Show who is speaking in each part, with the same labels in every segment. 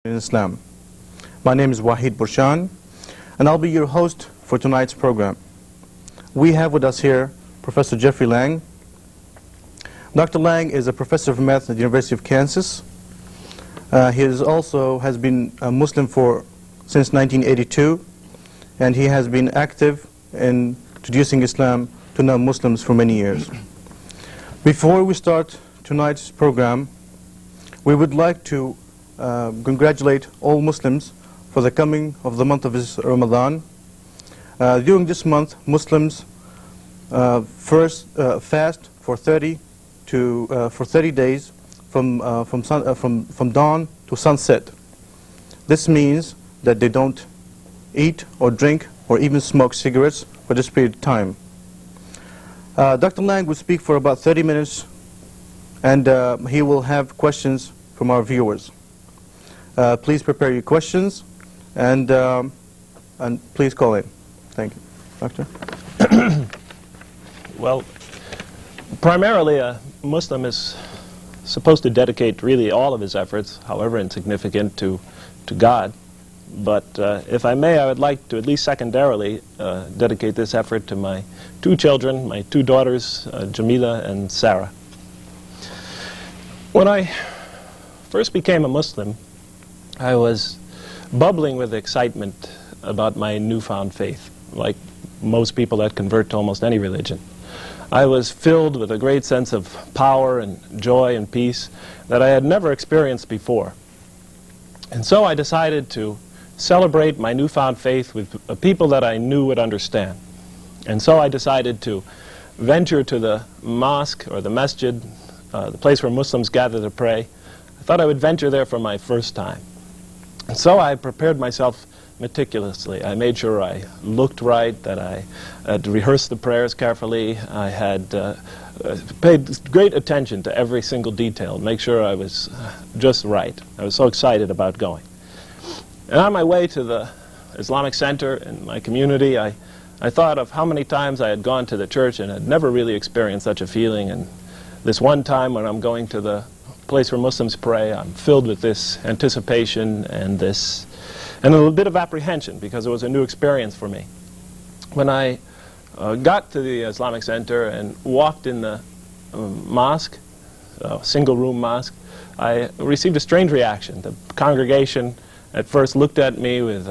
Speaker 1: in Islam. My name is Wahid Burshan, and I'll be your host for tonight's program. We have with us here Professor Jeffrey Lang. Dr. Lang is a professor of math at the University of Kansas. He has been a Muslim since 1982, and he has been active in introducing Islam to non-Muslims for many years. Before we start tonight's program, we would like to congratulate all Muslims for the coming of the month of Ramadan. During this month, Muslims first fast for 30 days from dawn to sunset. This means that they don't eat or drink or even smoke cigarettes for this period of time. Dr. Lang will speak for about 30 minutes, and he will have questions from our viewers. Please prepare your questions, and please call in. Thank you. Doctor?
Speaker 2: Well, primarily a Muslim is supposed to dedicate really all of his efforts, however insignificant, to God. But if I may, I would like to at least secondarily dedicate this effort to my two children, my two daughters, Jamila and Sarah. When I first became a Muslim, I was bubbling with excitement about my newfound faith, like most people that convert to almost any religion. I was filled with a great sense of power and joy and peace that I had never experienced before. And so I decided to celebrate my newfound faith with a people that I knew would understand. And so I decided to venture to the mosque or the masjid, the place where Muslims gather to pray. I thought I would venture there for my first time. And so I prepared myself meticulously. I made sure I looked right, that I had rehearsed the prayers carefully. I had paid great attention to every single detail, make sure I was just right. I was so excited about going. And on my way to the Islamic center in my community, I thought of how many times I had gone to the church and had never really experienced such a feeling. And this one time when I'm going to the place where Muslims pray, I'm filled with this anticipation and a little bit of apprehension, because it was a new experience for me. When I got to the Islamic center and walked in the mosque, single-room mosque, I received a strange reaction. The congregation at first looked at me with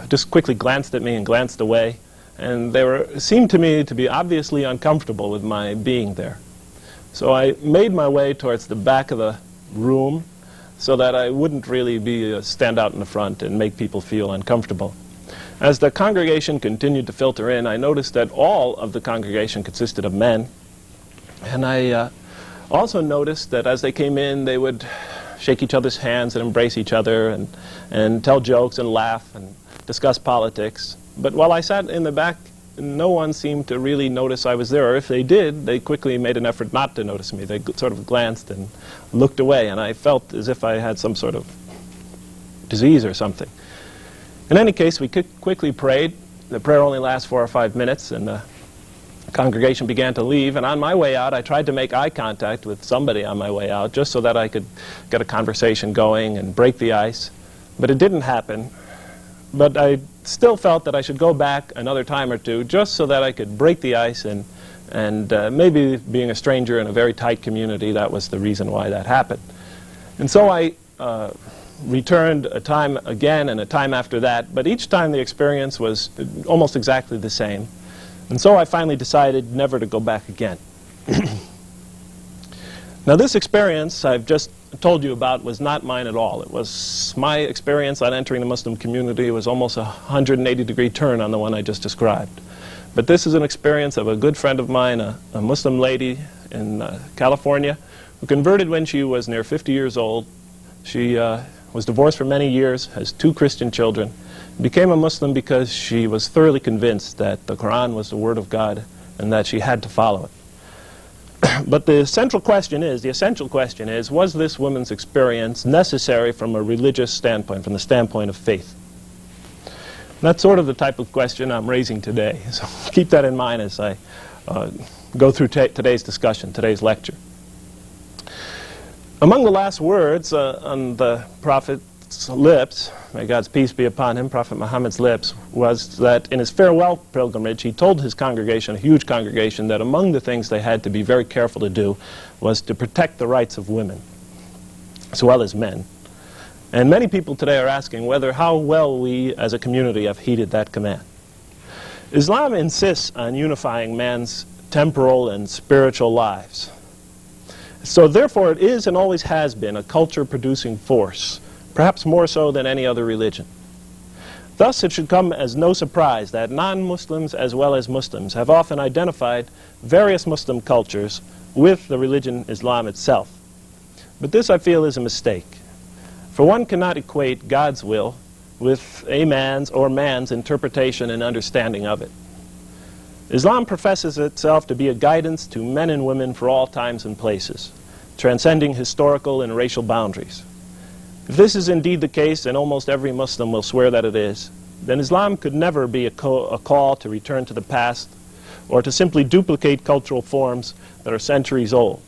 Speaker 2: just quickly glanced at me and glanced away, and they seemed to me to be obviously uncomfortable with my being there. So I made my way towards the back of the room so that I wouldn't really stand out in the front and make people feel uncomfortable. As the congregation continued to filter in, I noticed that all of the congregation consisted of men, and I also noticed that as they came in, they would shake each other's hands and embrace each other and tell jokes and laugh and discuss politics. But while I sat in the back, no one seemed to really notice I was there, or if they did, they quickly made an effort not to notice me. They sort of glanced and looked away, and I felt as if I had some sort of disease or something. In any case, we quickly prayed. The prayer only lasts 4 or 5 minutes, and the congregation began to leave, and on my way out, I tried to make eye contact with somebody on my way out, just so that I could get a conversation going and break the ice. But it didn't happen. But I still felt that I should go back another time or two, just so that I could break the ice, and maybe being a stranger in a very tight community, that was the reason why that happened. And so I returned a time again and a time after that, but each time the experience was almost exactly the same. And so I finally decided never to go back again. Now, this experience I've just told you about was not mine at all. It was my experience on entering the Muslim community. It was almost a 180-degree turn on the one I just described. But this is an experience of a good friend of mine, a Muslim lady in California, who converted when she was near 50 years old. She was divorced for many years, has 2 Christian children, became a Muslim because she was thoroughly convinced that the Quran was the Word of God and that she had to follow it. But the essential question is, was this woman's experience necessary from a religious standpoint, from the standpoint of faith? And that's sort of the type of question I'm raising today. So keep that in mind as I go through today's discussion, today's lecture. Among the last words on the Prophet Prophet's lips, may God's peace be upon him, Prophet Muhammad's lips, was that in his farewell pilgrimage, he told his congregation, a huge congregation, that among the things they had to be very careful to do was to protect the rights of women, as well as men. And many people today are asking how well we as a community have heeded that command. Islam insists on unifying man's temporal and spiritual lives. So therefore it is and always has been a culture-producing force, perhaps more so than any other religion. Thus it should come as no surprise that non-Muslims as well as Muslims have often identified various Muslim cultures with the religion Islam itself. But this, I feel, is a mistake. For one cannot equate God's will with a man's or man's interpretation and understanding of it. Islam professes itself to be a guidance to men and women for all times and places, transcending historical and racial boundaries. If this is indeed the case, and almost every Muslim will swear that it is, then Islam could never be a call to return to the past or to simply duplicate cultural forms that are centuries old.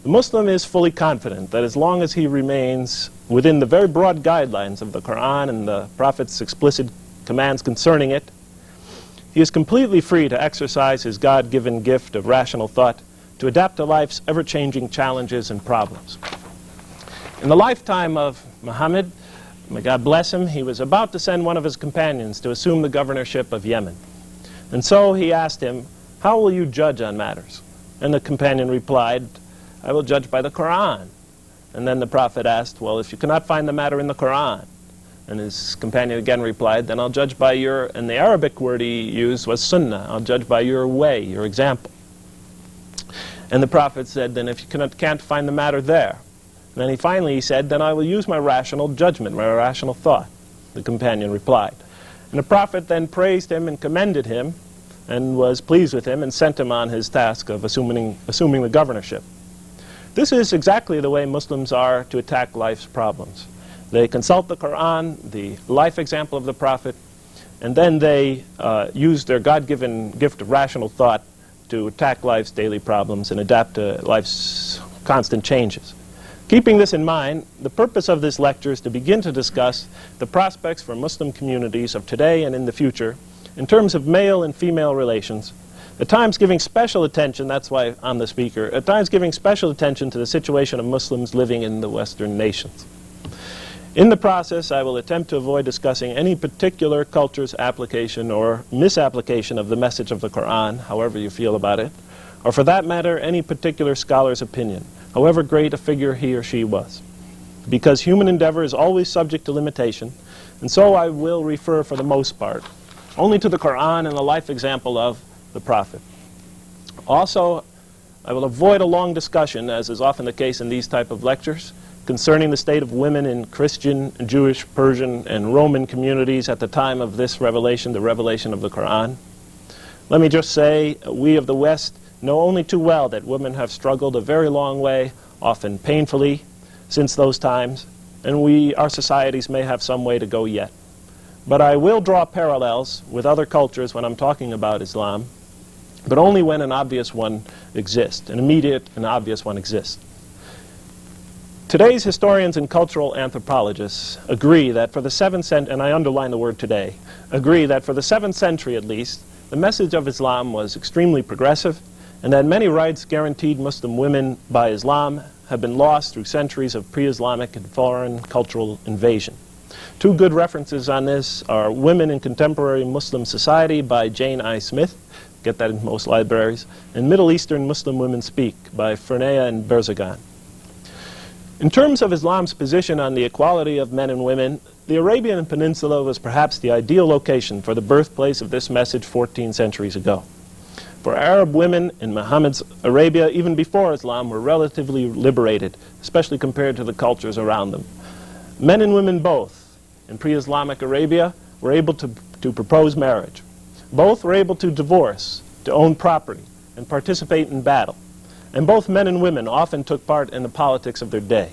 Speaker 2: The Muslim is fully confident that as long as he remains within the very broad guidelines of the Quran and the Prophet's explicit commands concerning it, he is completely free to exercise his God-given gift of rational thought to adapt to life's ever-changing challenges and problems. In the lifetime of Muhammad, may God bless him, he was about to send one of his companions to assume the governorship of Yemen. And so he asked him, "How will you judge on matters?" And the companion replied, "I will judge by the Quran." And then the Prophet asked, "Well, if you cannot find the matter in the Quran?" And his companion again replied, "Then I'll judge by your," and the Arabic word he used was sunnah, "I'll judge by your way, your example." And the Prophet said, "Then if you can't find the matter there." And then he finally said, "Then I will use my rational judgment, my rational thought." The companion replied. And the Prophet then praised him and commended him and was pleased with him and sent him on his task of assuming the governorship. This is exactly the way Muslims are to attack life's problems. They consult the Quran, the life example of the Prophet, and then they use their God-given gift of rational thought to attack life's daily problems and adapt to life's constant changes. Keeping this in mind, the purpose of this lecture is to begin to discuss the prospects for Muslim communities of today and in the future in terms of male and female relations, at times giving special attention, that's why I'm the speaker, at times giving special attention to the situation of Muslims living in the Western nations. In the process, I will attempt to avoid discussing any particular culture's application or misapplication of the message of the Quran, however you feel about it, or for that matter, any particular scholar's opinion, however great a figure he or she was. Because human endeavor is always subject to limitation, and so I will refer, for the most part, only to the Quran and the life example of the Prophet. Also, I will avoid a long discussion, as is often the case in these type of lectures, concerning the state of women in Christian, Jewish, Persian, and Roman communities at the time of this revelation, the revelation of the Quran. Let me just say, we of the West know only too well that women have struggled a very long way, often painfully, since those times, and our societies may have some way to go yet. But I will draw parallels with other cultures when I'm talking about Islam, but only when an obvious one exists, an immediate and obvious one exists. Today's historians and cultural anthropologists agree that for the 7th century, and I underline the word today, agree that for the 7th century at least, the message of Islam was extremely progressive, and that many rights guaranteed Muslim women by Islam have been lost through centuries of pre-Islamic and foreign cultural invasion. Two good references on this are Women in Contemporary Muslim Society by Jane I. Smith, get that in most libraries, and Middle Eastern Muslim Women Speak by Fernea and Berzagan. In terms of Islam's position on the equality of men and women, the Arabian Peninsula was perhaps the ideal location for the birthplace of this message 14 centuries ago. For Arab women in Muhammad's Arabia, even before Islam, were relatively liberated, especially compared to the cultures around them. Men and women both, in pre-Islamic Arabia, were able to propose marriage. Both were able to divorce, to own property, and participate in battle. And both men and women often took part in the politics of their day.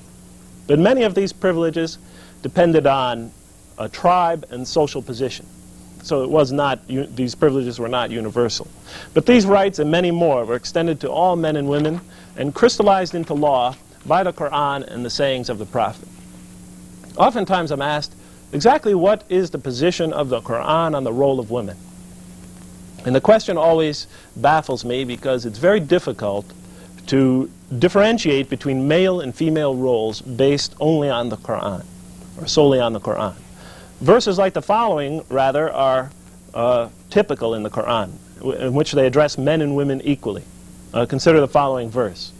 Speaker 2: But many of these privileges depended on a tribe and social position. So it was not, these privileges were not universal. But these rights and many more were extended to all men and women and crystallized into law by the Quran and the sayings of the Prophet. Oftentimes I'm asked, exactly what is the position of the Quran on the role of women? And the question always baffles me because it's very difficult to differentiate between male and female roles based only on the Quran, or solely on the Quran. Verses like the following, rather, are typical in the Quran, in which they address men and women equally. Consider the following verse.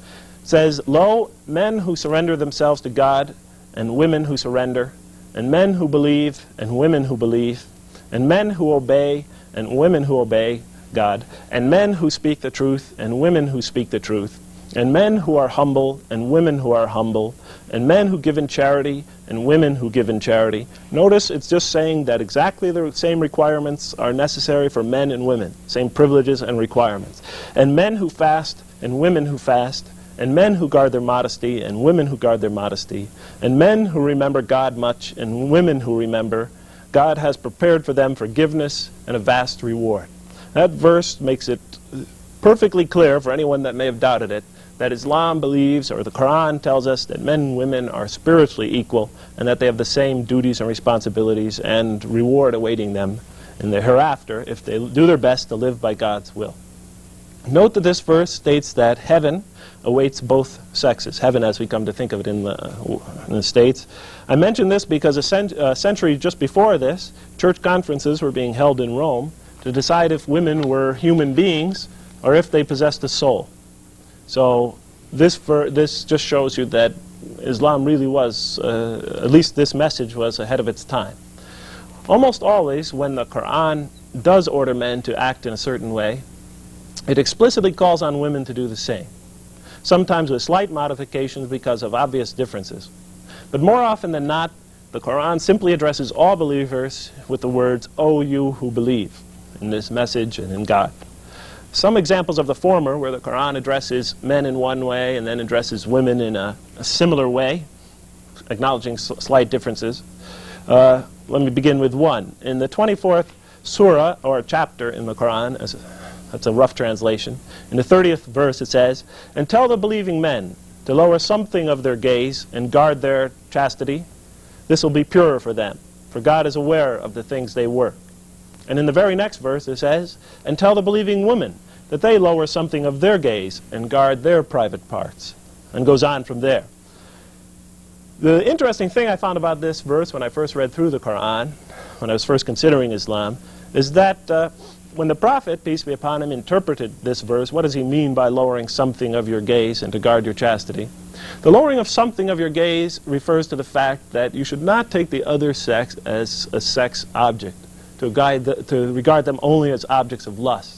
Speaker 2: It says, "Lo, men who surrender themselves to God, and women who surrender, and men who believe, and women who believe, and men who obey, and women who obey God, and men who speak the truth, and women who speak the truth, and men who are humble, and women who are humble, and men who give in charity, and women who give in charity." Notice it's just saying that exactly the same requirements are necessary for men and women, same privileges and requirements. And men who fast, and women who fast, and men who guard their modesty, and women who guard their modesty, and men who remember God much, and women who remember, God has prepared for them forgiveness and a vast reward. That verse makes it perfectly clear for anyone that may have doubted it, that Islam believes, or the Quran tells us, that men and women are spiritually equal and that they have the same duties and responsibilities and reward awaiting them in the hereafter if they do their best to live by God's will. Note that this verse states that heaven awaits both sexes, heaven as we come to think of it in the States. I mention this because a century just before this, church conferences were being held in Rome to decide if women were human beings or if they possessed a soul. So this just shows you that Islam really was, at least this message was ahead of its time. Almost always when the Quran does order men to act in a certain way, it explicitly calls on women to do the same, sometimes with slight modifications because of obvious differences. But more often than not, the Quran simply addresses all believers with the words, "O you who believe," in this message and in God. Some examples of the former, where the Quran addresses men in one way and then addresses women in a similar way, acknowledging slight differences. Let me begin with one. In the 24th surah, or chapter in the Quran, that's a rough translation, in the 30th verse it says, "And tell the believing men to lower something of their gaze and guard their chastity. This will be purer for them, for God is aware of the things they work." And in the very next verse it says, "And tell the believing women that they lower something of their gaze and guard their private parts," and goes on from there. The interesting thing I found about this verse when I first read through the Quran, when I was first considering Islam, is that when the Prophet, peace be upon him, interpreted this verse, what does he mean by lowering something of your gaze and to guard your chastity? The lowering of something of your gaze refers to the fact that you should not take the other sex as a sex object, to regard them only as objects of lust.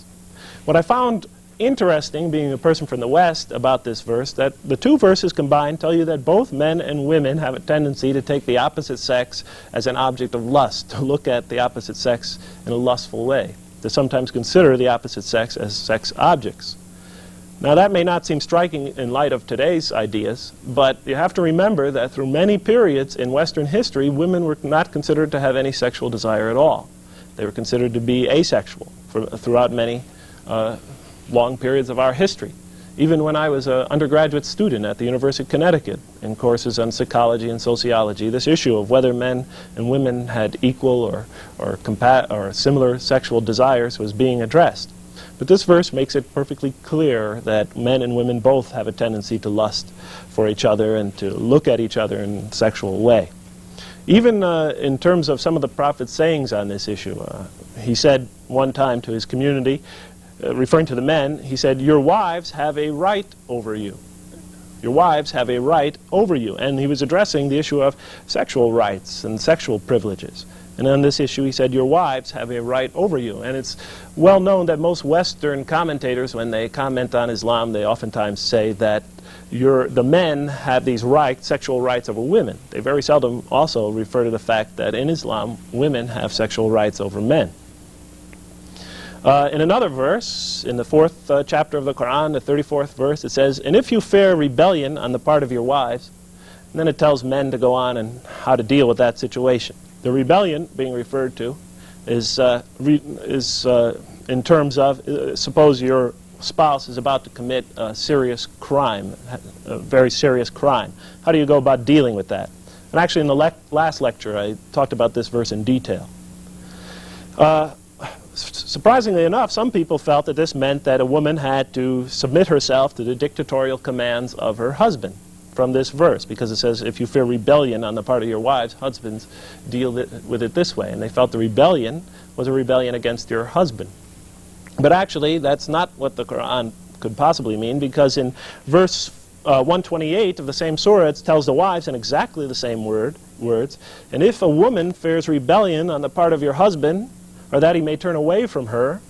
Speaker 2: What I found interesting, being a person from the West, about this verse, that the two verses combined tell you that both men and women have a tendency to take the opposite sex as an object of lust, to look at the opposite sex in a lustful way, to sometimes consider the opposite sex as sex objects. Now that may not seem striking in light of today's ideas, but you have to remember that through many periods in Western history, women were not considered to have any sexual desire at all. They were considered to be asexual throughout many long periods of our history. Even when I was an undergraduate student at the University of Connecticut in courses on psychology and sociology, this issue of whether men and women had equal or similar sexual desires was being addressed. But this verse makes it perfectly clear that men and women both have a tendency to lust for each other and to look at each other in a sexual way. Even in terms of some of the Prophet's sayings on this issue, he said one time to his community, referring to the men, he said, "Your wives have a right over you. Your wives have a right over you." And he was addressing the issue of sexual rights and sexual privileges. And on this issue he said, "Your wives have a right over you." And it's well known that most Western commentators, when they comment on Islam, they oftentimes say that the men have these rights, sexual rights over women. They very seldom also refer to the fact that in Islam, women have sexual rights over men. In another verse, in the 4th chapter of the Quran, the 34th verse, it says, "And if you fear rebellion on the part of your wives," and then it tells men to go on and how to deal with that situation. The rebellion being referred to is in terms of, suppose your spouse is about to commit a serious crime, a very serious crime. How do you go about dealing with that? And actually in the last lecture I talked about this verse in detail. Surprisingly enough, some people felt that this meant that a woman had to submit herself to the dictatorial commands of her husband from this verse, because it says if you fear rebellion on the part of your wives, husbands deal with it this way. And they felt the rebellion was a rebellion against your husband. But actually that's not what the Quran could possibly mean, because in verse 128 of the same surah it tells the wives in exactly the same words, and if a woman fears rebellion on the part of your husband, or that he may turn away from her,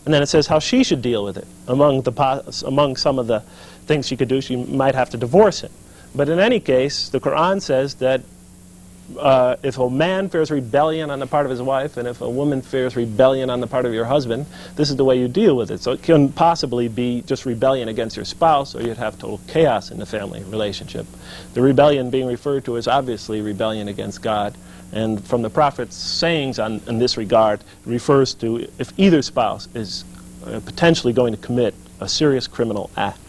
Speaker 2: and then it says how she should deal with it. Among some of the things she could do, she might have to divorce him. But in any case, the Quran says that if a man fears rebellion on the part of his wife, and if a woman fears rebellion on the part of your husband, this is the way you deal with it. So it couldn't possibly be just rebellion against your spouse, or you'd have total chaos in the family relationship. The rebellion being referred to is obviously rebellion against God. And from the Prophet's sayings in this regard, it refers to if either spouse is potentially going to commit a serious criminal act.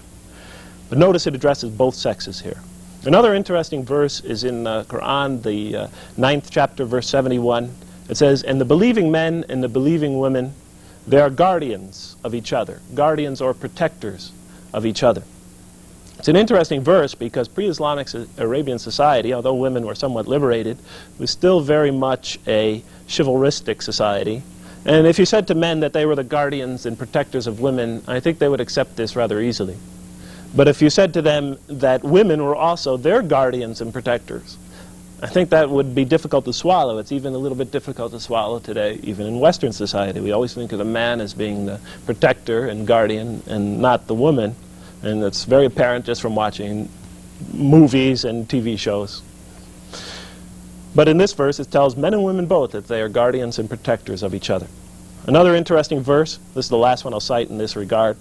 Speaker 2: But notice it addresses both sexes here. Another interesting verse is in the Quran, the 9th chapter, verse 71. It says, and the believing men and the believing women, they are guardians of each other, guardians or protectors of each other. It's an interesting verse because pre-Islamic Arabian society, although women were somewhat liberated, was still very much a chivalristic society. And if you said to men that they were the guardians and protectors of women, I think they would accept this rather easily. But if you said to them that women were also their guardians and protectors, I think that would be difficult to swallow. It's even a little bit difficult to swallow today, even in Western society. We always think of the man as being the protector and guardian and not the woman. And it's very apparent just from watching movies and TV shows. But in this verse it tells men and women both that they are guardians and protectors of each other. Another interesting verse, this is the last one I'll cite in this regard,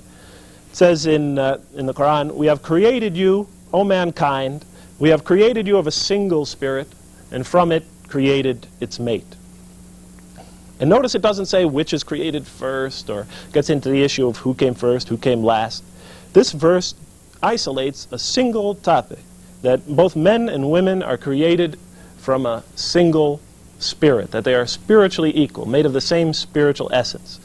Speaker 2: it says in the Quran, we have created you, O mankind, we have created you of a single spirit, and from it created its mate. And notice it doesn't say which is created first, or gets into the issue of who came first, who came last. This verse isolates a single topic, that both men and women are created from a single spirit, that they are spiritually equal, made of the same spiritual essence.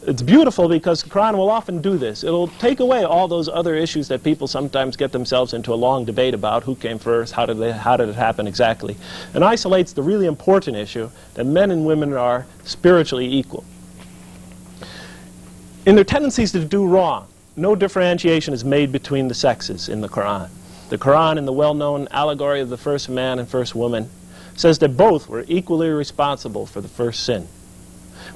Speaker 2: It's beautiful because the Quran will often do this. It'll take away all those other issues that people sometimes get themselves into a long debate about, who came first, how did it happen exactly, and isolates the really important issue that men and women are spiritually equal. In their tendencies to do wrong, no differentiation is made between the sexes in the Quran. The Quran, in the well-known allegory of the first man and first woman, says that both were equally responsible for the first sin.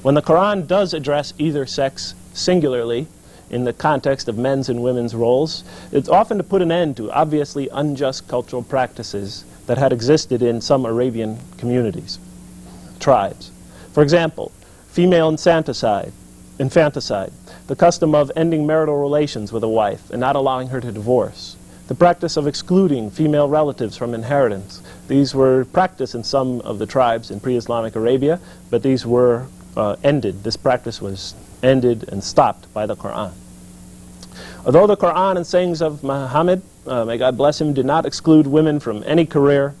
Speaker 2: When the Quran does address either sex singularly in the context of men's and women's roles, it's often to put an end to obviously unjust cultural practices that had existed in some Arabian communities, tribes. For example, female infanticide, the custom of ending marital relations with a wife and not allowing her to divorce, the practice of excluding female relatives from inheritance. These were practiced in some of the tribes in pre-Islamic Arabia, but these were ended. This practice was ended and stopped by the Quran. Although the Quran and sayings of Muhammad, may God bless him, did not exclude women from any career,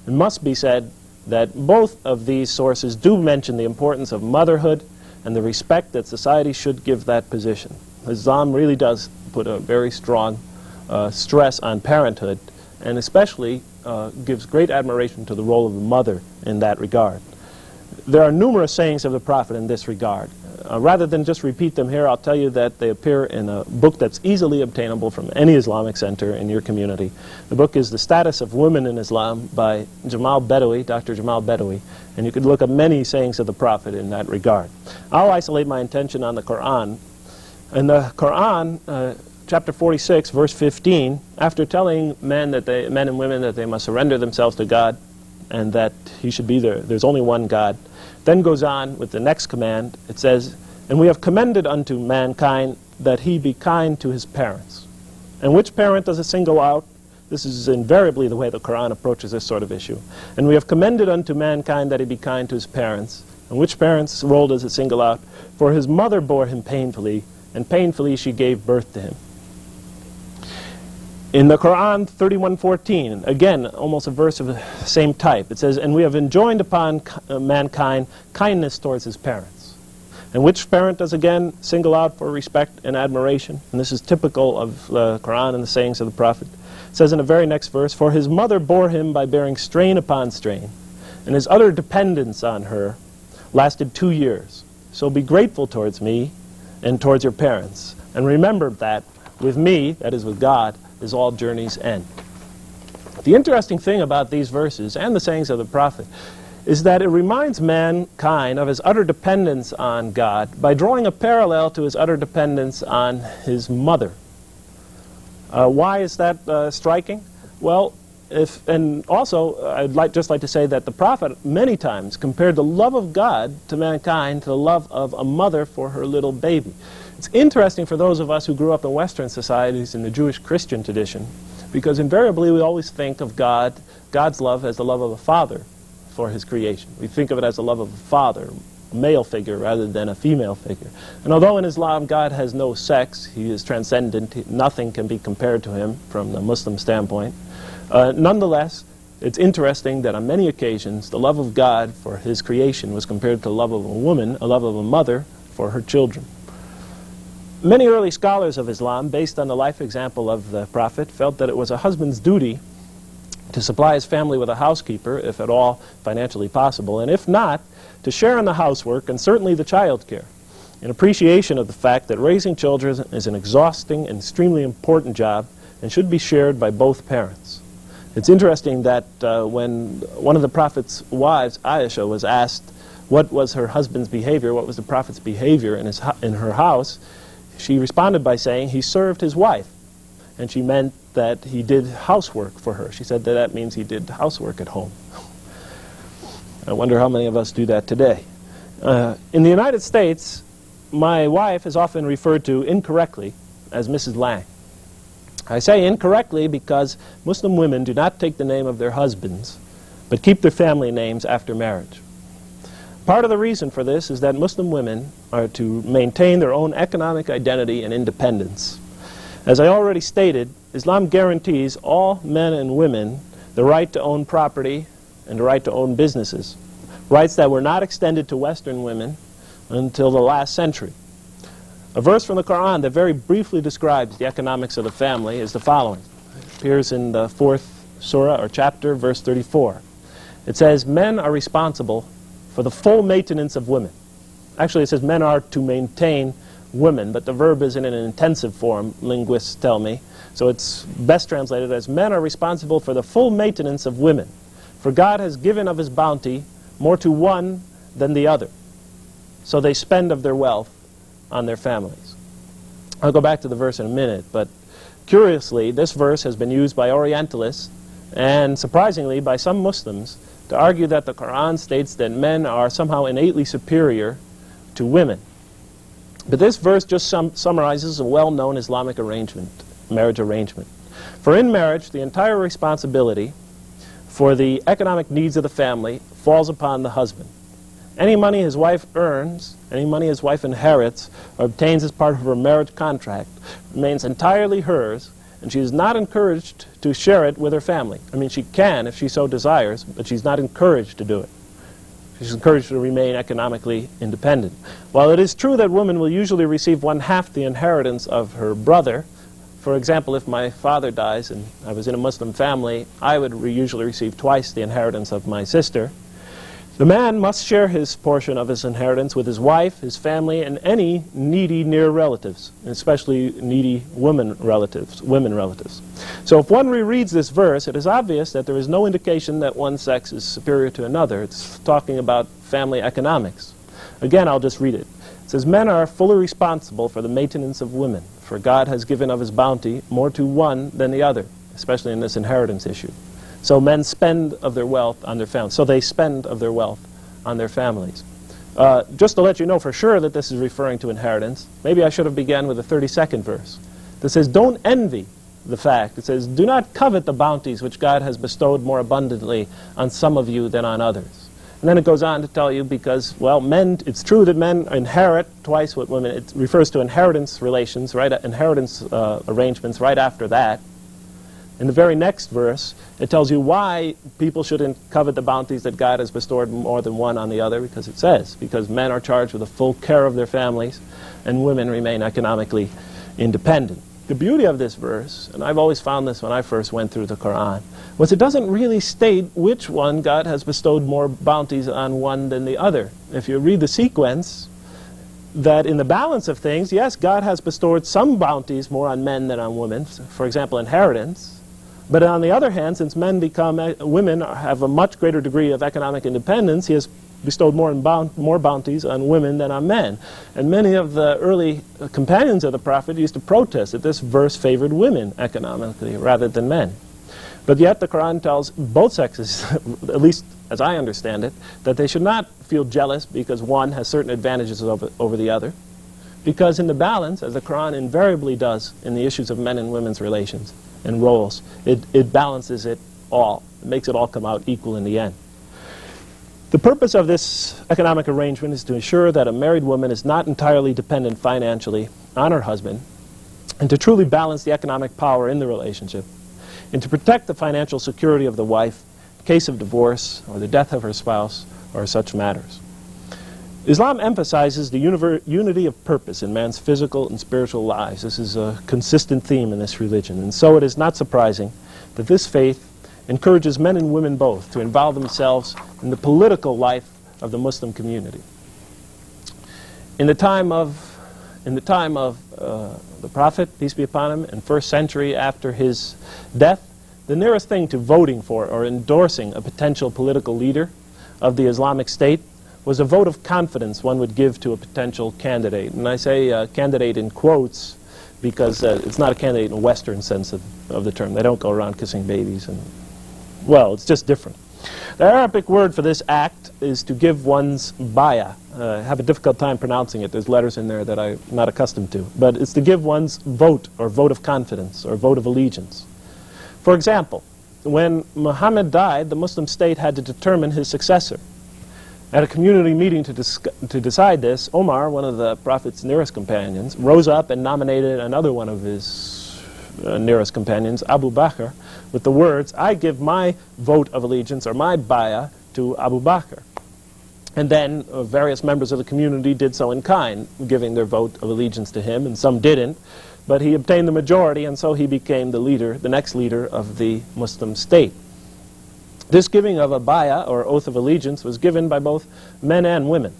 Speaker 2: it must be said that both of these sources do mention the importance of motherhood and the respect that society should give that position. Islam really does put a very strong stress on parenthood, and especially gives great admiration to the role of the mother in that regard. There are numerous sayings of the Prophet in this regard. Rather than just repeat them here, I'll tell you that they appear in a book that's easily obtainable from any Islamic center in your community. The book is The Status of Women in Islam by Jamal Bedawi, Dr. Jamal Bedawi, and you could look at many sayings of the Prophet in that regard. I'll isolate my attention on the Quran. In the Quran, chapter 46, verse 15, after telling men and women that they must surrender themselves to God and that he should be there's only one God, then goes on with the next command. It says, and we have commended unto mankind that he be kind to his parents. And which parent does it single out? This is invariably the way the Quran approaches this sort of issue. And we have commended unto mankind that he be kind to his parents. And which parent's role does it single out? For his mother bore him painfully, and painfully she gave birth to him. In the Quran 31:14, again, almost a verse of the same type, it says, "And we have enjoined upon mankind kindness towards his parents." And which parent does again single out for respect and admiration? And this is typical of the Quran and the sayings of the Prophet. It says in the very next verse, "For his mother bore him by bearing strain upon strain, and his utter dependence on her lasted 2 years. So be grateful towards me and towards your parents. And remember that with me," that is with God, "is all journeys end." The interesting thing about these verses and the sayings of the Prophet is that it reminds mankind of his utter dependence on God by drawing a parallel to his utter dependence on his mother. Why is that striking? Well, and also I'd just like to say that the Prophet many times compared the love of God to mankind to the love of a mother for her little baby. It's interesting for those of us who grew up in Western societies in the Jewish Christian tradition, because invariably we always think of God's love as the love of a father for his creation. We think of it as the love of a father, a male figure rather than a female figure. And although in Islam God has no sex, he is transcendent, nothing can be compared to him from the Muslim standpoint, nonetheless, it's interesting that on many occasions the love of God for his creation was compared to the love of a woman, a love of a mother for her children. Many early scholars of Islam, based on the life example of the Prophet, felt that it was a husband's duty to supply his family with a housekeeper, if at all financially possible, and if not, to share in the housework and certainly the child care, in appreciation of the fact that raising children is an exhausting and extremely important job and should be shared by both parents. It's interesting that when one of the Prophet's wives, Aisha, was asked what was her husband's behavior, what was the Prophet's behavior in her house, she responded by saying he served his wife, and she meant that he did housework for her. She said that means he did housework at home. I wonder how many of us do that today. In the United States, my wife is often referred to incorrectly as Mrs. Lang. I say incorrectly because Muslim women do not take the name of their husbands, but keep their family names after marriage. Part of the reason for this is that Muslim women are to maintain their own economic identity and independence. As I already stated, Islam guarantees all men and women the right to own property and the right to own businesses, rights that were not extended to Western women until the last century. A verse from the Quran that very briefly describes the economics of the family is the following. It appears in the 4th surah or chapter, verse 34. It says, "Men are responsible for the full maintenance of women." Actually, it says men are to maintain women, but the verb is in an intensive form, linguists tell me. So it's best translated as men are responsible for the full maintenance of women. For God has given of his bounty more to one than the other. So they spend of their wealth on their families. I'll go back to the verse in a minute, but curiously, this verse has been used by Orientalists and surprisingly by some Muslims to argue that the Quran states that men are somehow innately superior to women. But this verse just summarizes a well-known Islamic arrangement, marriage arrangement. For in marriage, the entire responsibility for the economic needs of the family falls upon the husband. Any money his wife earns, any money his wife inherits or obtains as part of her marriage contract remains entirely hers, and she is not encouraged to share it with her family. I mean, she can if she so desires, but she's not encouraged to do it. She's encouraged to remain economically independent. While it is true that women will usually receive 1/2 the inheritance of her brother, for example, if my father dies and I was in a Muslim family, I would usually receive twice the inheritance of my sister. The man must share his portion of his inheritance with his wife, his family, and any needy near relatives, especially needy women relatives. So if one rereads this verse, it is obvious that there is no indication that one sex is superior to another. It's talking about family economics. Again, I'll just read it. It says, "Men are fully responsible for the maintenance of women, for God has given of his bounty more to one than the other," especially in this inheritance issue. So men spend of their wealth on their families. So they spend of their wealth on their families. Just to let you know for sure that this is referring to inheritance, maybe I should have begun with the 32nd verse. That says, "Don't envy the fact." It says, "Do not covet the bounties which God has bestowed more abundantly on some of you than on others." And then it goes on to tell you because, well, men, it's true that men inherit twice what women, it refers to inheritance relations, right? Inheritance arrangements right after that. In the very next verse, it tells you why people shouldn't covet the bounties that God has bestowed more than one on the other, because it says, because men are charged with the full care of their families and women remain economically independent. The beauty of this verse, and I've always found this when I first went through the Quran, was it doesn't really state which one God has bestowed more bounties on one than the other. If you read the sequence, that in the balance of things, yes, God has bestowed some bounties more on men than on women, for example, inheritance. But on the other hand, since women have a much greater degree of economic independence, he has bestowed more bounties on women than on men. And many of the early companions of the Prophet used to protest that this verse favored women economically rather than men. But yet the Quran tells both sexes, at least as I understand it, that they should not feel jealous because one has certain advantages over the other. Because in the balance, as the Quran invariably does in the issues of men and women's relations and roles, it balances it all. It makes it all come out equal in the end. The purpose of this economic arrangement is to ensure that a married woman is not entirely dependent financially on her husband, and to truly balance the economic power in the relationship, and to protect the financial security of the wife in case of divorce or the death of her spouse or such matters. Islam emphasizes the unity of purpose in man's physical and spiritual lives. This is a consistent theme in this religion, and so it is not surprising that this faith encourages men and women both to involve themselves in the political life of the Muslim community. In the time of the Prophet, peace be upon him, and first century after his death, the nearest thing to voting for or endorsing a potential political leader of the Islamic State was a vote of confidence one would give to a potential candidate. And I say candidate in quotes because it's not a candidate in a Western sense of the term. They don't go around kissing babies. Well, it's just different. The Arabic word for this act is to give one's bayah. I have a difficult time pronouncing it. There's letters in there that I'm not accustomed to. But it's to give one's vote, or vote of confidence, or vote of allegiance. For example, when Muhammad died, the Muslim state had to determine his successor. At a community meeting to decide this, Omar, one of the Prophet's nearest companions, rose up and nominated another one of his nearest companions, Abu Bakr, with the words, "I give my vote of allegiance, or my bayah, to Abu Bakr." And then various members of the community did so in kind, giving their vote of allegiance to him, and some didn't. But he obtained the majority, and so he became the leader, the next leader of the Muslim state. This giving of a bayah, or oath of allegiance, was given by both men and women.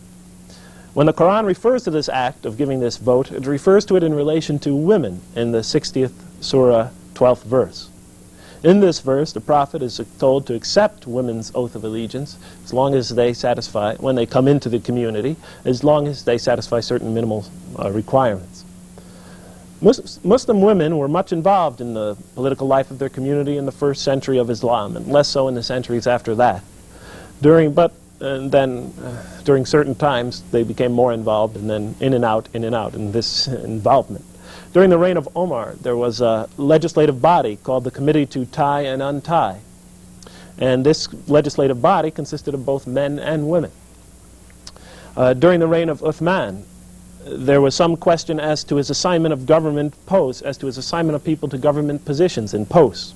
Speaker 2: When the Quran refers to this act of giving this vote, it refers to it in relation to women in the 60th Surah, 12th verse. In this verse, the Prophet is told to accept women's oath of allegiance as long as they satisfy, when they come into the community, as long as they satisfy certain minimal requirements. Muslim women were much involved in the political life of their community in the first century of Islam, and less so in the centuries after that. During certain times, they became more involved, and then in and out in this involvement. During the reign of Omar, there was a legislative body called the Committee to Tie and Untie. And this legislative body consisted of both men and women. During the reign of Uthman, there was some question as to his assignment of government posts, as to his assignment of people to government positions and posts.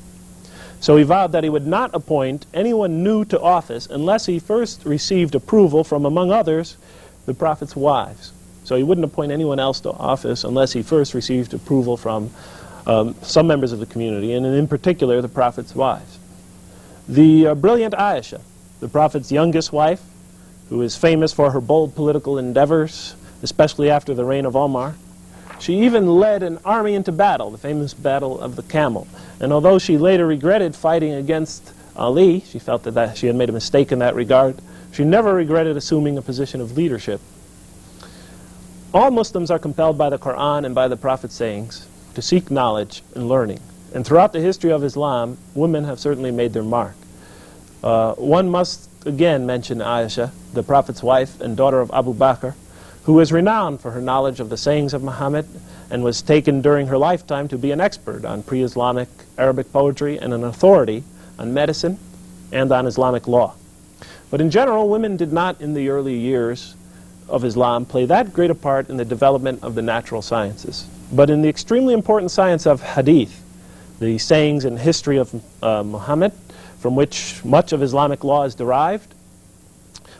Speaker 2: So he vowed that he would not appoint anyone new to office unless he first received approval from, among others, the Prophet's wives. So he wouldn't appoint anyone else to office unless he first received approval from some members of the community, and in particular the Prophet's wives. The brilliant Aisha, the Prophet's youngest wife, who is famous for her bold political endeavors, especially after the reign of Omar, she even led an army into battle, the famous Battle of the Camel. And although she later regretted fighting against Ali, she felt that she had made a mistake in that regard, she never regretted assuming a position of leadership. All Muslims are compelled by the Quran and by the Prophet's sayings to seek knowledge and learning. And throughout the history of Islam, women have certainly made their mark. One must again mention Aisha, the Prophet's wife and daughter of Abu Bakr, who was renowned for her knowledge of the sayings of Muhammad and was taken during her lifetime to be an expert on pre-Islamic Arabic poetry and an authority on medicine and on Islamic law. But in general, women did not, in the early years of Islam, play that great a part in the development of the natural sciences. But in the extremely important science of hadith, the sayings and history of Muhammad, from which much of Islamic law is derived,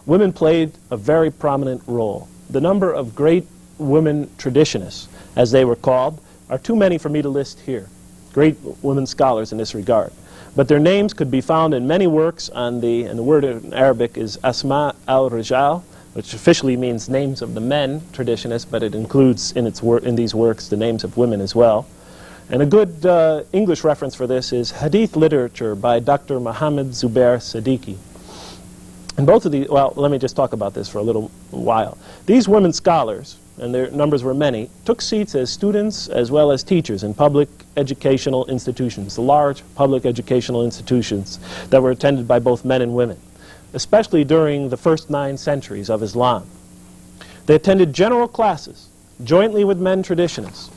Speaker 2: women played a very prominent role. The number of great women traditionists, as they were called, are too many for me to list here. Great women scholars in this regard. But their names could be found in many works on and the word in Arabic is Asma al-Rijal, which officially means names of the men, traditionists, but it includes in these works the names of women as well. And a good English reference for this is Hadith Literature by Dr. Muhammad Zubair Siddiqui. And both of these, well, let me just talk about this for a little while. These women scholars, and their numbers were many, took seats as students as well as teachers in public educational institutions, the large public educational institutions that were attended by both men and women, especially during the first 9 centuries of Islam. They attended general classes jointly with men traditionists,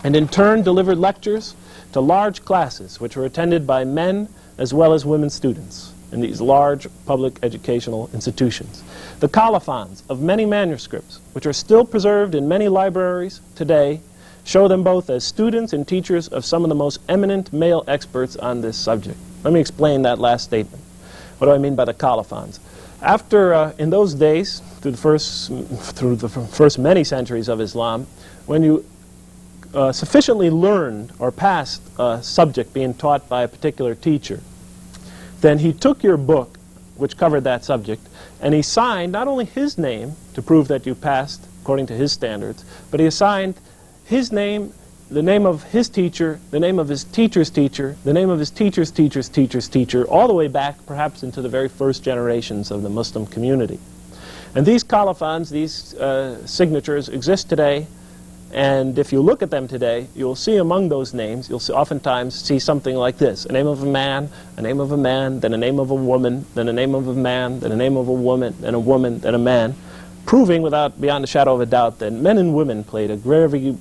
Speaker 2: and in turn delivered lectures to large classes which were attended by men as well as women students in these large public educational institutions. The colophons of many manuscripts, which are still preserved in many libraries today, show them both as students and teachers of some of the most eminent male experts on this subject. Let me explain that last statement. What do I mean by the colophons? After, in those days, through the first many centuries of Islam, when you sufficiently learned or passed a subject being taught by a particular teacher, then he took your book, which covered that subject, and he signed not only his name to prove that you passed according to his standards, but he assigned his name, the name of his teacher, the name of his teacher's teacher, the name of his teacher's teacher's teacher's teacher, all the way back perhaps into the very first generations of the Muslim community. And these colophons, these signatures exist today. And if you look at them today, you'll see among those names, you'll oftentimes see something like this: a name of a man, then a name of a woman, then a name of a man, then a name of a woman, then a man, proving beyond a shadow of a doubt that men and women played a very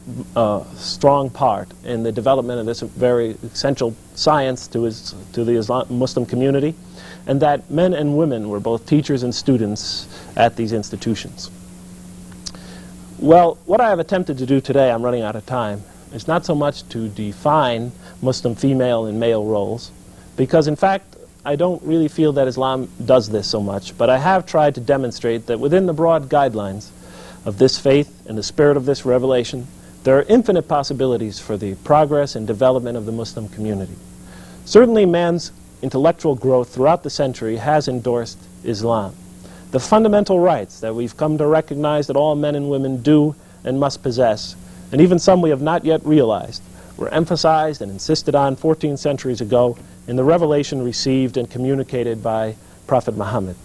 Speaker 2: strong part in the development of this very essential science to the Muslim community, and that men and women were both teachers and students at these institutions. Well, what I have attempted to do today, I'm running out of time, is not so much to define Muslim female and male roles, because in fact I don't really feel that Islam does this so much, but I have tried to demonstrate that within the broad guidelines of this faith and the spirit of this revelation, there are infinite possibilities for the progress and development of the Muslim community. Certainly man's intellectual growth throughout the century has endorsed Islam. The fundamental rights that we've come to recognize that all men and women do and must possess, and even some we have not yet realized, were emphasized and insisted on 14 centuries ago in the revelation received and communicated by Prophet Muhammad.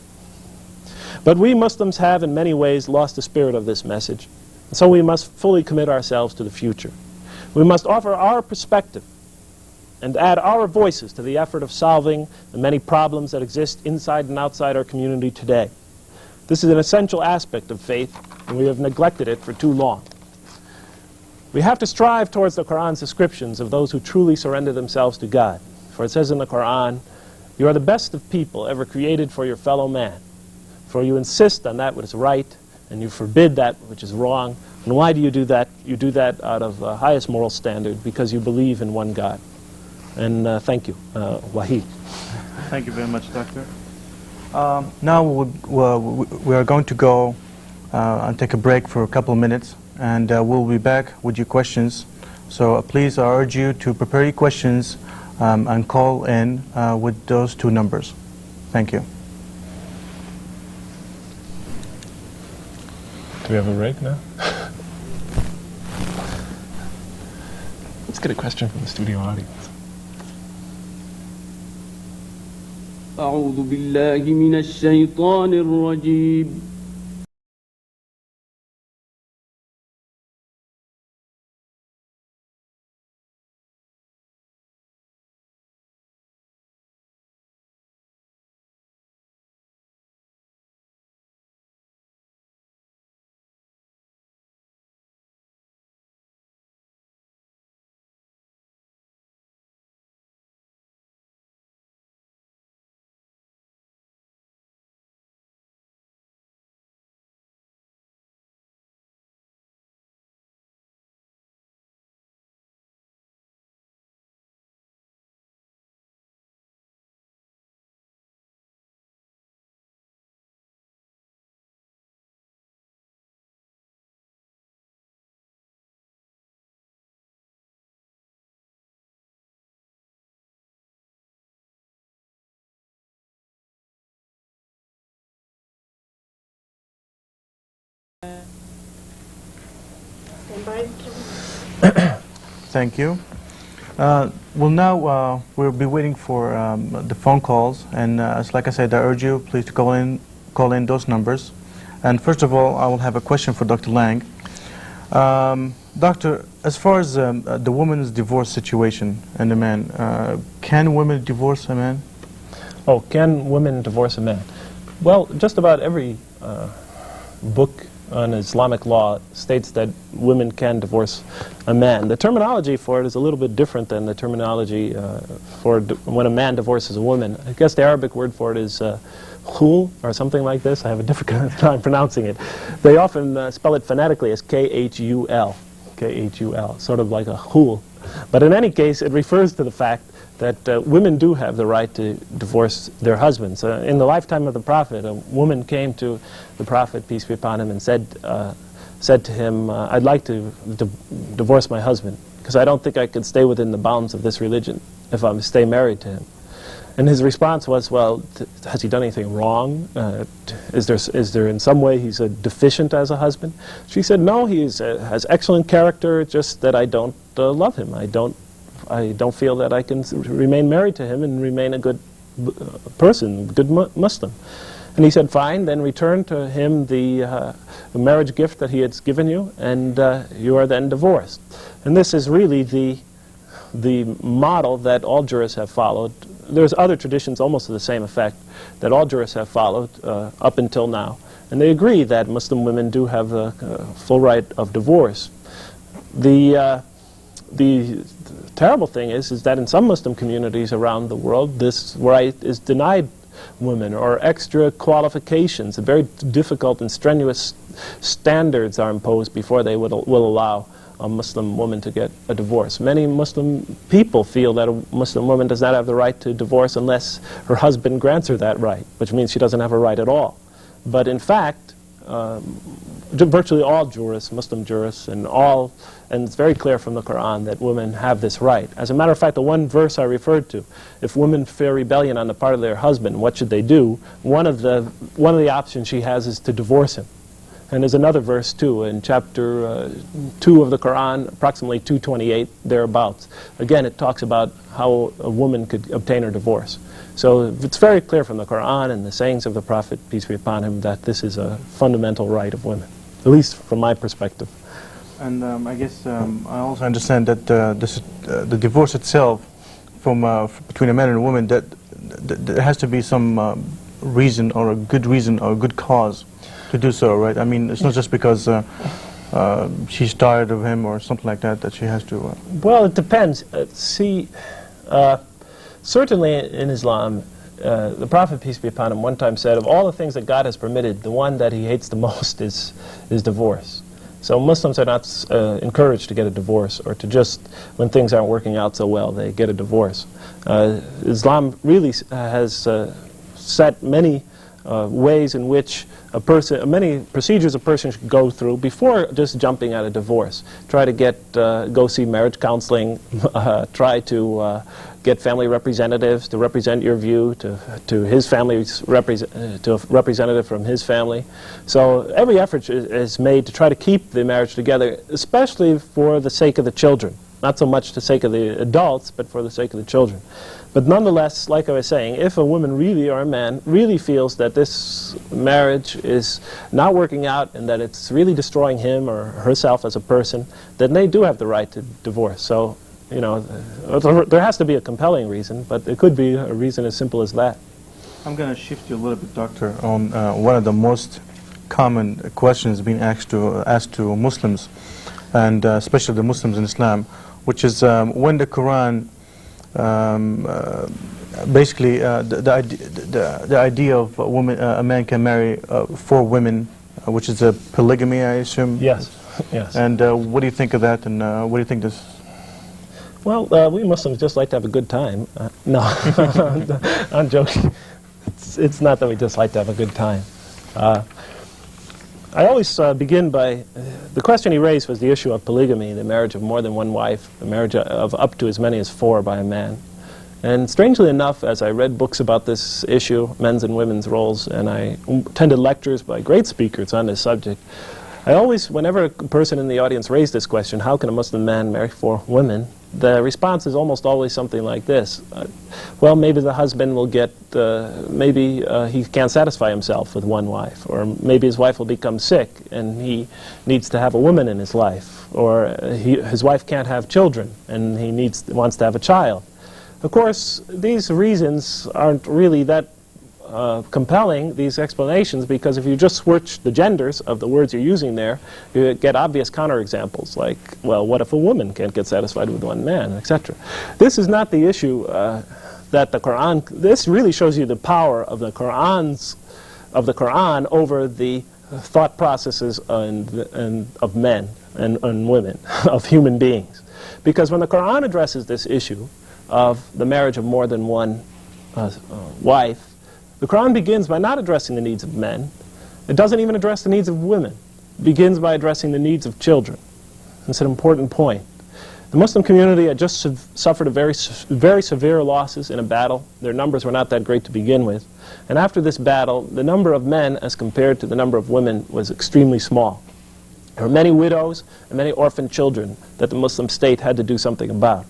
Speaker 2: But we Muslims have in many ways lost the spirit of this message, and so we must fully commit ourselves to the future. We must offer our perspective and add our voices to the effort of solving the many problems that exist inside and outside our community today. This is an essential aspect of faith, and we have neglected it for too long. We have to strive towards the Quran's descriptions of those who truly surrender themselves to God. For it says in the Quran, "You are the best of people ever created for your fellow man. For you insist on that which is right, and you forbid that which is wrong." And why do you do that? You do that out of the highest moral standard, because you believe in one God. And thank you, Wahid.
Speaker 1: Thank you very much, Doctor. Now we are going to go and take a break for a couple of minutes, and we'll be back with your questions. So please, I urge you to prepare your questions and call in with those 2 numbers. Thank you.
Speaker 2: Do we have a break now? Let's get a question from the studio audience.
Speaker 3: أعوذ بالله من الشيطان الرجيم
Speaker 1: Thank you. Well, now we'll be waiting for the phone calls, and like I said, I urge you please to call in those numbers. And first of all, I will have a question for Dr. Lang. Doctor, as far as the woman's divorce situation and the man, can women divorce a man?
Speaker 2: Oh, can women divorce a man? Well, just about every book on Islamic law states that women can divorce a man. The terminology for it is a little bit different than the terminology for when a man divorces a woman. I guess the Arabic word for it is khul or something like this. I have a difficult time pronouncing it. They often spell it phonetically as K-H-U-L, K-H-U-L, sort of like a khul. But in any case, it refers to the fact that women do have the right to divorce their husbands. In the lifetime of the Prophet, a woman came to the Prophet, peace be upon him, and said to him, I'd like to divorce my husband, because I don't think I could stay within the bounds of this religion if I stay married to him. And his response was, well, has he done anything wrong? Is there in some way he's deficient as a husband? She said, no, he has excellent character, just that I don't love him. I don't feel that I can remain married to him and remain a good person, good Muslim. And he said, fine, then return to him the marriage gift that he had given you, and you are then divorced. And this is really the model that all jurists have followed. There's other traditions almost to the same effect that all jurists have followed up until now. And they agree that Muslim women do have the full right of divorce. The terrible thing is that in some Muslim communities around the world, this right is denied women, or extra qualifications. Very difficult and strenuous standards are imposed before they will allow a Muslim woman to get a divorce. Many Muslim people feel that a Muslim woman does not have the right to divorce unless her husband grants her that right, which means she doesn't have a right at all. But in fact, virtually all jurists, Muslim jurists, and it's very clear from the Quran that women have this right. As a matter of fact, the one verse I referred to, if women fear rebellion on the part of their husband, what should they do? One of the options she has is to divorce him. And there's another verse too in chapter 2 of the Quran, approximately 228, thereabouts. Again, it talks about how a woman could obtain her divorce. So it's very clear from the Quran and the sayings of the Prophet, peace be upon him, that this is a fundamental right of women, at least from my perspective.
Speaker 1: And I guess I also understand that the divorce itself between a man and a woman, that there has to be some reason or a good cause to do so, right? I mean, it's not just because she's tired of him or something like that she has to...
Speaker 2: Well, it depends. Certainly in Islam, the Prophet, peace be upon him, one time said, of all the things that God has permitted, the one that he hates the most is divorce. So Muslims are not encouraged to get a divorce, or to just, when things aren't working out so well, they get a divorce. Islam really has set many ways in which many procedures a person should go through before just jumping at a divorce. Try to go see marriage counseling, try to get family representatives to represent your view to his family's to a representative from his family. So every effort is made to try to keep the marriage together, especially for the sake of the children. Not so much for the sake of the adults, but for the sake of the children. But nonetheless, like I was saying, if a woman really, or a man, really feels that this marriage is not working out and that it's really destroying him or herself as a person, then they do have the right to divorce. So, you know, there has to be a compelling reason, but it could be a reason as simple as that.
Speaker 1: I'm going to shift you a little bit, Doctor, on one of the most common questions being asked to Muslims, and especially the Muslims in Islam, which is when the Quran basically the idea of a man can marry 4 women, which is a polygamy, I assume.
Speaker 2: Yes, yes.
Speaker 1: And what do you think of that? And what do you think this?
Speaker 2: Well, we Muslims just like to have a good time. No, I'm joking. It's not that we just like to have a good time. I always begin by, the question he raised was the issue of polygamy, the marriage of more than one wife, the marriage of up to as many as 4 by a man. And strangely enough, as I read books about this issue, men's and women's roles, and I attended lectures by great speakers on this subject, I always, whenever a person in the audience raised this question, how can a Muslim man marry 4 women, the response is almost always something like this. Well, maybe the husband will get, maybe he can't satisfy himself with one wife, or maybe his wife will become sick and he needs to have a woman in his life, or his wife can't have children and he wants to have a child. Of course, these reasons aren't really that compelling, these explanations, because if you just switch the genders of the words you're using there, you get obvious counterexamples like, well, what if a woman can't get satisfied with one man, etc. This is not the issue that the Quran, this really shows you the power of the Quran over the thought processes of men and women, of human beings. Because when the Quran addresses this issue of the marriage of more than one wife, the Quran begins by not addressing the needs of men. It doesn't even address the needs of women. It begins by addressing the needs of children. It's an important point. The Muslim community had just suffered very severe losses in a battle. Their numbers were not that great to begin with. And after this battle, the number of men as compared to the number of women was extremely small. There were many widows and many orphan children that the Muslim state had to do something about.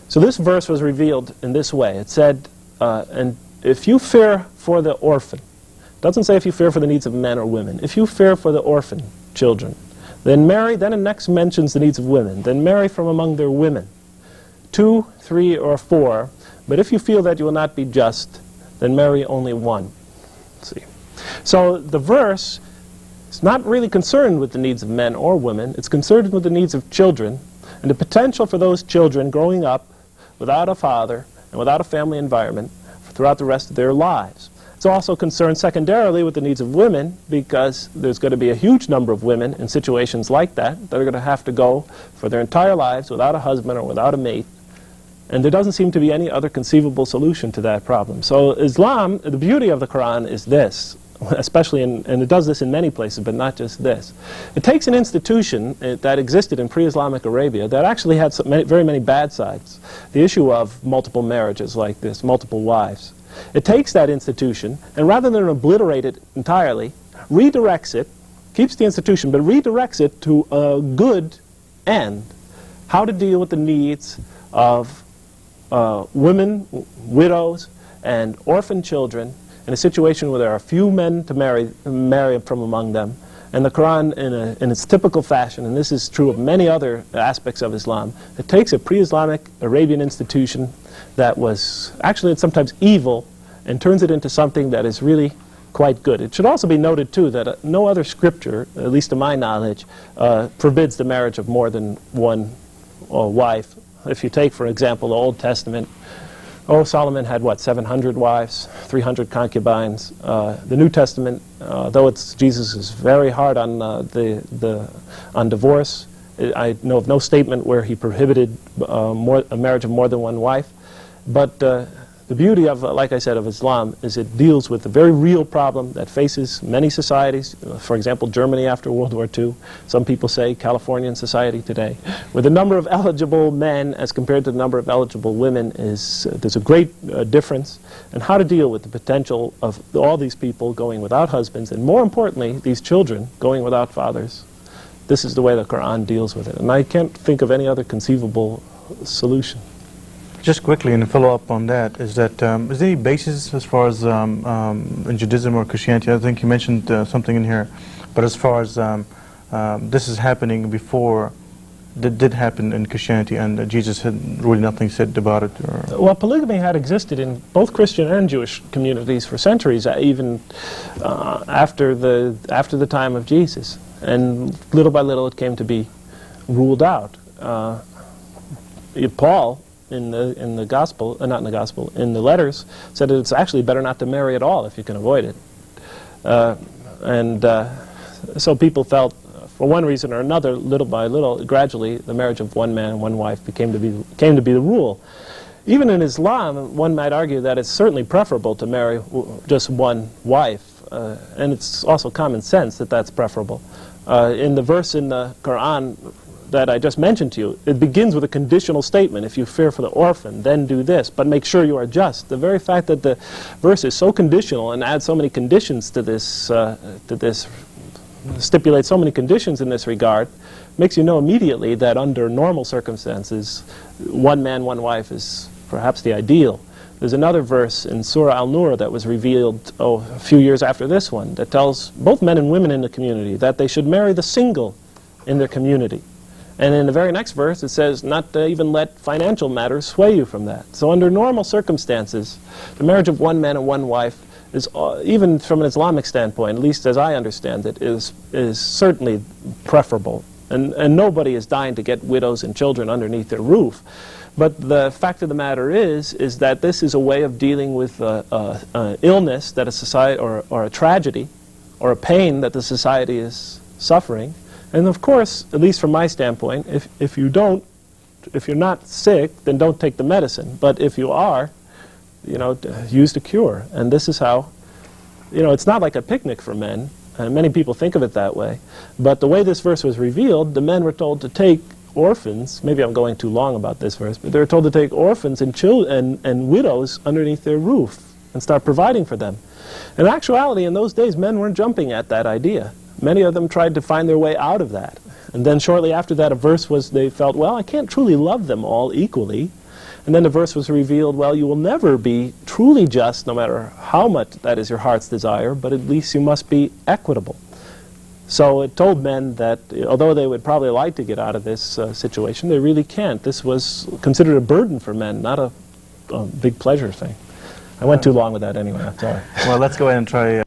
Speaker 2: So this verse was revealed in this way. It said, and if you fear for the orphan, it doesn't say if you fear for the needs of men or women, if you fear for the orphan children, then marry, then it next mentions the needs of women, then marry from among their women, 2, 3, or 4, but if you feel that you will not be just, then marry only one. See. So the verse is not really concerned with the needs of men or women, it's concerned with the needs of children, and the potential for those children growing up without a father and without a family environment throughout the rest of their lives. It's also concerned secondarily with the needs of women, because there's going to be a huge number of women in situations like that are going to have to go for their entire lives without a husband or without a mate, and there doesn't seem to be any other conceivable solution to that problem. So Islam, the beauty of the Quran is this, especially and it does this in many places, but not just this. It takes an institution that existed in pre-Islamic Arabia that actually had very many bad sides. The issue of multiple marriages like this, multiple wives. It takes that institution, and rather than obliterate it entirely, redirects it, keeps the institution, but redirects it to a good end. How to deal with the needs of women, widows, and orphan children in a situation where there are few men to marry from among them. And the Quran, in its typical fashion, and this is true of many other aspects of Islam, it takes a pre-Islamic Arabian institution that was actually sometimes evil and turns it into something that is really quite good. It should also be noted, too, that no other scripture, at least to my knowledge, forbids the marriage of more than one wife. If you take, for example, the Old Testament, Solomon had, what, 700 wives, 300 concubines. The New Testament, though Jesus is very hard on on divorce, I know of no statement where he prohibited a marriage of more than one wife. But the beauty of, like I said, of Islam is it deals with a very real problem that faces many societies. For example, Germany after World War II. Some people say Californian society today, where the number of eligible men as compared to the number of eligible women is there's a great difference. And how to deal with the potential of all these people going without husbands, and more importantly, these children going without fathers. This is the way the Quran deals with it, and I can't think of any other conceivable solution.
Speaker 1: Just quickly, and a follow-up on that, is that is there any basis as far as in Judaism or Christianity? I think you mentioned something in here, but as far as this is happening before, that did happen in Christianity, and Jesus had really nothing said about it? Or?
Speaker 2: Well, polygamy had existed in both Christian and Jewish communities for centuries, even after the time of Jesus, and little by little it came to be ruled out. Paul, in the gospel, not in the gospel, in the letters, said that it's actually better not to marry at all if you can avoid it. So people felt, for one reason or another, little by little, gradually, the marriage of one man and one wife came to be the rule. Even in Islam, one might argue that it's certainly preferable to marry just one wife, and it's also common sense that that's preferable. In the verse in the Quran that I just mentioned to you, it begins with a conditional statement. If you fear for the orphan, then do this, but make sure you are just. The very fact that the verse is so conditional and adds so many conditions to this stipulates so many conditions in this regard, makes you know immediately that under normal circumstances, one man, one wife is perhaps the ideal. There's another verse in Surah Al-Nur that was revealed a few years after this one that tells both men and women in the community that they should marry the single in their community. And in the very next verse it says not to even let financial matters sway you from that. So under normal circumstances, the marriage of one man and one wife is, even from an Islamic standpoint, at least as I understand it, is certainly preferable. And nobody is dying to get widows and children underneath their roof. But the fact of the matter is that this is a way of dealing with illness that a society, or a tragedy, or a pain that the society is suffering. And of course, at least from my standpoint, if you're not sick, then don't take the medicine. But if you are, use the cure. And this is how, it's not like a picnic for men. And many people think of it that way. But the way this verse was revealed, the men were told to take orphans. Maybe I'm going too long about this verse, but they were told to take orphans and widows underneath their roof and start providing for them. In actuality, in those days, men weren't jumping at that idea. Many of them tried to find their way out of that. And then shortly after that, a verse was, they felt, well, I can't truly love them all equally. And then the verse was revealed, well, you will never be truly just, no matter how much that is your heart's desire, but at least you must be equitable. So it told men that, although they would probably like to get out of this situation, they really can't. This was considered a burden for men, not a big pleasure thing. I went too long with that anyway, I'm sorry.
Speaker 1: Well, let's go ahead and try...